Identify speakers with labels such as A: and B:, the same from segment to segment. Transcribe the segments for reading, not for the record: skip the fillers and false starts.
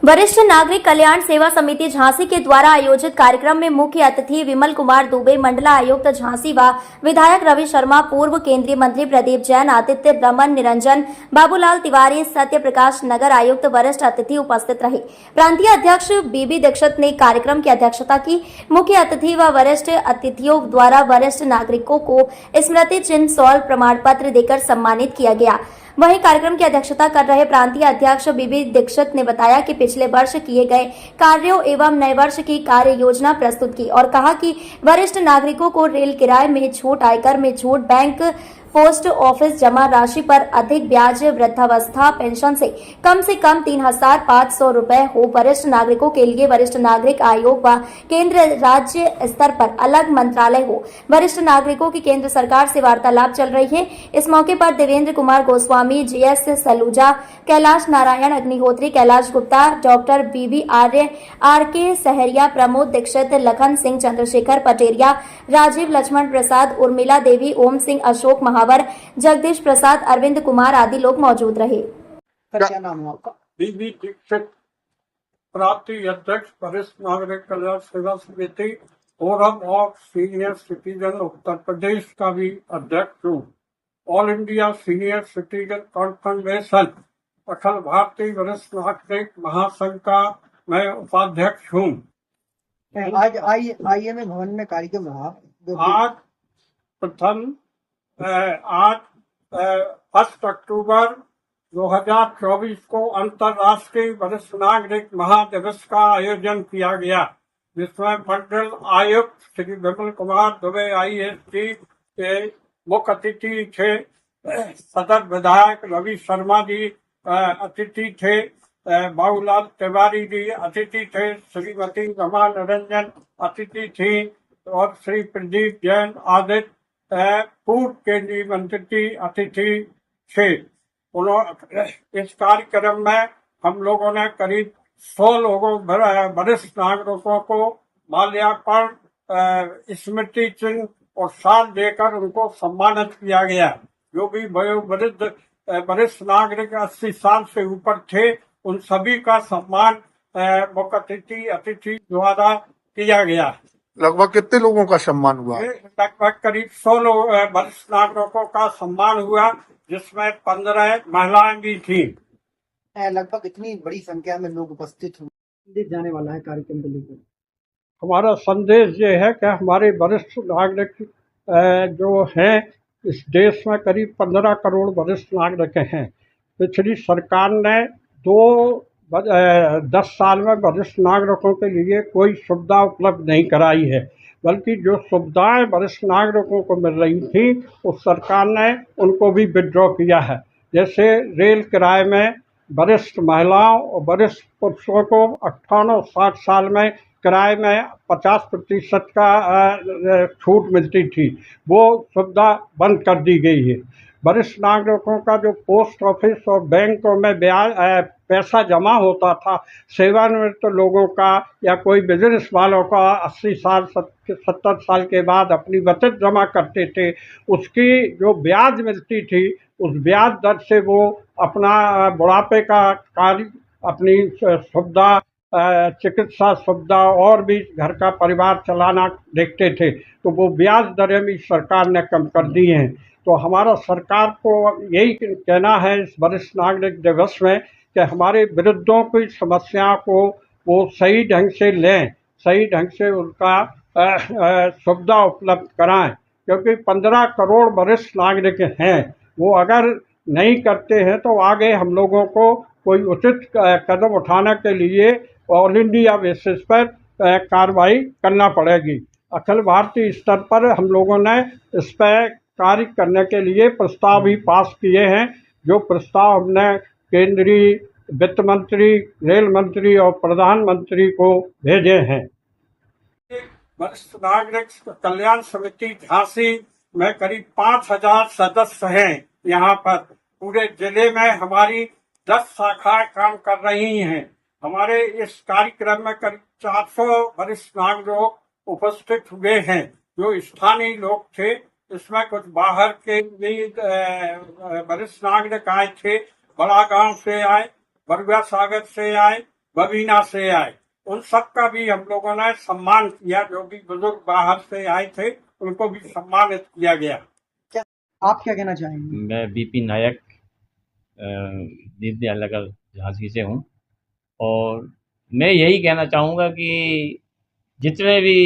A: वरिष्ठ नागरिक कल्याण सेवा समिति झांसी के द्वारा आयोजित कार्यक्रम में मुख्य अतिथि विमल कुमार दुबे, मंडला आयुक्त झांसी व विधायक रवि शर्मा, पूर्व केंद्रीय मंत्री प्रदीप जैन, आदित्य रमन, निरंजन, बाबूलाल तिवारी, सत्य प्रकाश, नगर आयुक्त वरिष्ठ अतिथि उपस्थित रहे। प्रांतीय अध्यक्ष बीबी दीक्षित ने कार्यक्रम की अध्यक्षता की। मुख्य अतिथि व वरिष्ठ अतिथियों द्वारा वरिष्ठ नागरिकों को स्मृति चिन्ह, शॉल, प्रमाण पत्र देकर सम्मानित किया गया। वहीं कार्यक्रम की अध्यक्षता कर रहे प्रांतीय अध्यक्ष बीबी दीक्षित ने बताया कि पिछले वर्ष किए गए कार्यों एवं नए वर्ष की कार्य योजना प्रस्तुत की और कहा कि वरिष्ठ नागरिकों को रेल किराए में छूट, आयकर में छूट, बैंक पोस्ट ऑफिस जमा राशि पर अधिक ब्याज, वृद्धावस्था पेंशन से कम 3,500 रुपए हो। वरिष्ठ नागरिकों के लिए वरिष्ठ नागरिक आयोग व केंद्र राज्य स्तर पर अलग मंत्रालय हो। वरिष्ठ नागरिकों की केंद्र सरकार से वार्तालाप चल रही है। इस मौके पर देवेंद्र कुमार गोस्वामी, जीएस सलूजा, कैलाश नारायण अग्निहोत्री, कैलाश गुप्ता, डॉक्टर बीबी आर्य, आरके सहरिया, प्रमोद दीक्षित, लखन सिंह, चंद्रशेखर पटेरिया, राजीव लक्ष्मण प्रसाद, उर्मिला देवी, ओम सिंह, अशोक महावर, जगदीश प्रसाद, अरविंद कुमार आदि लोग मौजूद रहे।
B: क्या नाम है आपका?
C: बीबी दीक्षित, प्रांतीय अध्यक्ष वरिष्ठ नागरिक Kalyan Seva Samiti forum of senior citizen Uttar Pradesh का भी अध्यक्ष हूँ। All India senior citizen confederation Akhil Bharatiya Varishth नागरिक महासंघ का मैं उपाध्यक्ष हूँ।
B: आज IMA भवन में कार्यक्रम हुआ।
C: आज प्रथम आज 1 अक्टूबर 2024 को अंतर्राष्ट्रीय वरिष्ठ नागरिक महादिवस का आयोजन किया गया, जिसमें मंडल आयुक्त श्री विमल कुमार दुबे ISG के मुख्य अतिथि थे। सदर विधायक रवि शर्मा जी अतिथि थे, बाबूलाल तिवारी जी अतिथि थे, श्रीमती रमा निरंजन अतिथि थी और श्री प्रदीप जैन आदित्य पूर्व केंद्रीय मंत्री अतिथि थे। इस कार्यक्रम में हम लोगों ने करीब 100 लोगों वरिष्ठ नागरिकों को माल्यार्पण, स्मृति चिन्ह और शाल देकर उनको सम्मानित किया गया। जो भी वयोवृद्ध वरिष्ठ नागरिक 80 साल से ऊपर थे, उन सभी का सम्मान मुख्य अतिथि द्वारा किया गया।
D: लगभग कितने लोगों का सम्मान हुआ?
C: लगभग करीब 100 वरिष्ठ नागरिकों का सम्मान हुआ, जिसमें 15 महिलाएं भी थी।
B: लगभग इतनी बड़ी संख्या में लोग उपस्थित हुए। संदेश जाने वाला है कार्यक्रम को लेकर।
C: हमारा संदेश ये है कि हमारे वरिष्ठ नागरिक जो हैं, इस देश में करीब 15 करोड़ वरिष्ठ नागरिक हैं। पिछली सरकार ने 10 साल में वरिष्ठ नागरिकों के लिए कोई सुविधा उपलब्ध नहीं कराई है, बल्कि जो सुविधाएं वरिष्ठ नागरिकों को मिल रही थी, उस सरकार ने उनको भी विड्रॉ किया है। जैसे रेल किराए में वरिष्ठ महिलाओं और वरिष्ठ पुरुषों को 58-60 साल में किराए में 50% का छूट मिलती थी, वो सुविधा बंद कर दी गई है। वरिष्ठ नागरिकों का जो पोस्ट ऑफिस और बैंकों में ब्याज पैसा जमा होता था, सेवानिवृत्त लोगों का या कोई बिजनेस वालों का 80 साल 70 साल के बाद अपनी बचत जमा करते थे, उसकी जो ब्याज मिलती थी, उस ब्याज दर से वो अपना बुढ़ापे का कार्य, अपनी सुविधा, चिकित्सा सुविधा और भी घर का परिवार चलाना देखते थे। तो वो ब्याज दरें भी सरकार ने कम कर दी हैं। तो हमारा सरकार को यही कहना है इस वरिष्ठ नागरिक दिवस में कि हमारे वृद्धों की समस्या को वो सही ढंग से लें, सही ढंग से उनका सुविधा उपलब्ध कराएं, क्योंकि 15 करोड़ वरिष्ठ नागरिक हैं। वो अगर नहीं करते हैं तो आगे हम लोगों को कोई उचित कदम उठाने के लिए ऑल इंडिया बेसिस पर कार्रवाई करना पड़ेगी। अखिल भारतीय स्तर पर हम लोगों ने इस पर कार्य करने के लिए प्रस्ताव भी पास किए हैं, जो प्रस्ताव हमने केंद्रीय वित्त मंत्री, रेल मंत्री और प्रधानमंत्री को भेजे हैं। वरिष्ठ नागरिक कल्याण समिति झांसी में करीब 5000 सदस्य हैं। यहाँ पर पूरे जिले में हमारी 10 शाखाएं काम कर रही हैं। हमारे इस कार्यक्रम में करीब 400 वरिष्ठ नागरिक उपस्थित हुए हैं, जो स्थानीय लोग थे। इसमें कुछ बाहर के भी वरिष्ठ नागरिक आए थे, बड़ा गांव से आए, बरुआ सागर से आए, बबीना से आए, उन सबका भी हम लोगों ने सम्मान किया। जो भी बुजुर्ग बाहर से आए थे उनको भी सम्मानित किया गया।
B: आप क्या कहना चाहेंगे?
E: मैं बीपी नायक दीनदयाल नगर झांसी से हूँ और मैं यही कहना चाहूँगा कि जितने भी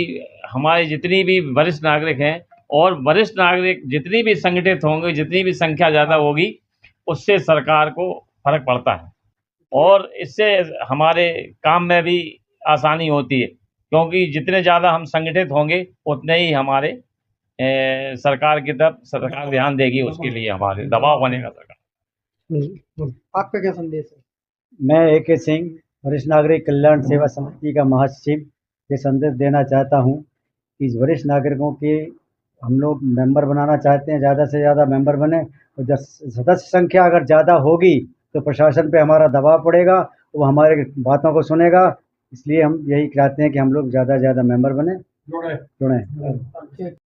E: हमारे जितनी भी वरिष्ठ नागरिक हैं और वरिष्ठ नागरिक जितनी भी संगठित होंगे, जितनी भी संख्या ज़्यादा होगी, उससे सरकार को फर्क पड़ता है और इससे हमारे काम में भी आसानी होती है, क्योंकि जितने ज़्यादा हम संगठित होंगे उतने ही हमारे सरकार की तरफ सरकार ध्यान देगी, उसके लिए हमारे दबाव बनेगा सरकार।
B: आपका क्या संदेश है?
F: मैं AK सिंह वरिष्ठ नागरिक कल्याण सेवा समिति का महासचिव ये संदेश देना चाहता हूँ कि वरिष्ठ नागरिकों के हम लोग मेंबर बनाना चाहते हैं, ज़्यादा से ज़्यादा मेंबर बने और जब सदस्य संख्या अगर ज़्यादा होगी तो प्रशासन पे हमारा दबाव पड़ेगा, वो हमारे बातों को सुनेगा। इसलिए हम यही चाहते हैं कि हम लोग ज़्यादा से ज़्यादा मेंबर बने, जुड़ें।